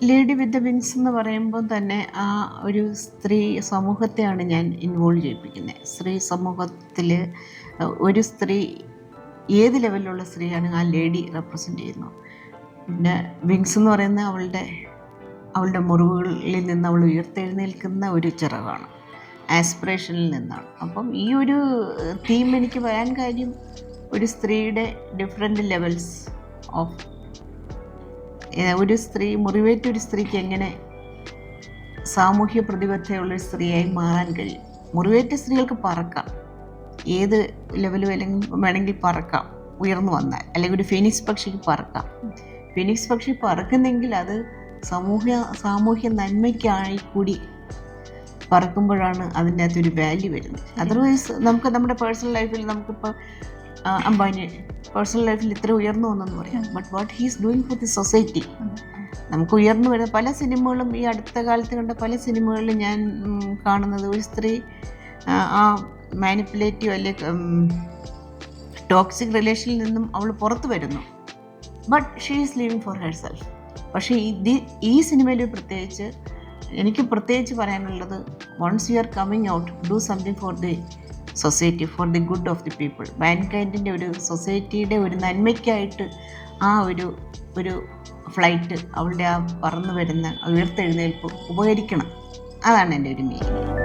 Lady with the wings എന്ന് പറയുമ്പോൾ തന്നെ ആ ഒരു സ്ത്രീ സമൂഹത്തെയാണ് ഞാൻ ഇൻവോൾവ് ചെയ്യിപ്പിക്കുന്നത്. സ്ത്രീ സമൂഹത്തിൽ ഒരു സ്ത്രീ ഏത് ലെവലിലുള്ള സ്ത്രീയാണ് ആ ലേഡി റെപ്രസെൻ്റ് ചെയ്യുന്നത്. പിന്നെ വിങ്സ് എന്ന് പറയുന്നത് അവളുടെ മുറിവുകളിൽ നിന്ന് അവൾ ഉയർത്തെഴുന്നേൽക്കുന്ന ഒരു ചിറകാണ്, ആസ്പിറേഷനിൽ നിന്നാണ്. അപ്പം ഈ ഒരു തീം എനിക്ക് വരാൻ കാര്യം ഒരു സ്ത്രീയുടെ ഡിഫറെൻ്റ് ലെവൽസ് ഓഫ് ഒരു സ്ത്രീ മുറിവേറ്റ ഒരു സ്ത്രീക്ക് എങ്ങനെ സാമൂഹ്യ പ്രതിബദ്ധതയുള്ളൊരു സ്ത്രീയായി മാറാൻ കഴിയും. മുറിവേറ്റ സ്ത്രീകൾക്ക് പറക്കാം, ഏത് ലെവൽ വേണമെങ്കിൽ പറക്കാം ഉയർന്നു വന്നാൽ. അല്ലെങ്കിൽ ഒരു ഫീനിക്സ് പക്ഷിക്ക് പറക്കാം. ഫീനിക്സ് പക്ഷി പറക്കുന്നെങ്കിൽ അത് സാമൂഹ്യ നന്മയ്ക്കായി കൂടി പറക്കുമ്പോഴാണ് അതിൻ്റെ അകത്തൊരു വാല്യൂ വരുന്നത്. അതർവൈസ് നമുക്ക് നമ്മുടെ പേഴ്സണൽ ലൈഫിൽ നമുക്കിപ്പോൾ അംബാനി പേഴ്സണൽ ലൈഫിൽ ഇത്ര ഉയർന്നു വന്നെന്ന് പറയാം, but what he's doing four the society. നമുക്ക് ഉയർന്നു വരുന്ന പല സിനിമകളും, ഈ അടുത്ത കാലത്ത് കണ്ട പല സിനിമകളിലും ഞാൻ കാണുന്നത് ഒരു സ്ത്രീ ആ മാനിപ്പുലേറ്റീവ് അല്ലെങ്കിൽ ടോക്സിക് റിലേഷനിൽ നിന്നും അവൾ പുറത്തു വരുന്നു, but she is living for herself. പക്ഷേ ഈ സിനിമയിൽ എനിക്ക് പ്രത്യേകിച്ച് പറയാനുള്ളത്, once you are coming out, do something for the society, for the good of the people. മാൻകൈൻഡിൻ്റെ ഒരു സൊസൈറ്റിയുടെ ഒരു നന്മയ്ക്കായിട്ട് ആ ഒരു ഫ്ലൈറ്റ്, അവളുടെ ആ പറന്നു വരുന്ന ഉയർത്തെഴുന്നേൽപ്പ് ഉപകരിക്കണം. അതാണ് എൻ്റെ ഒരു മീനിങ്.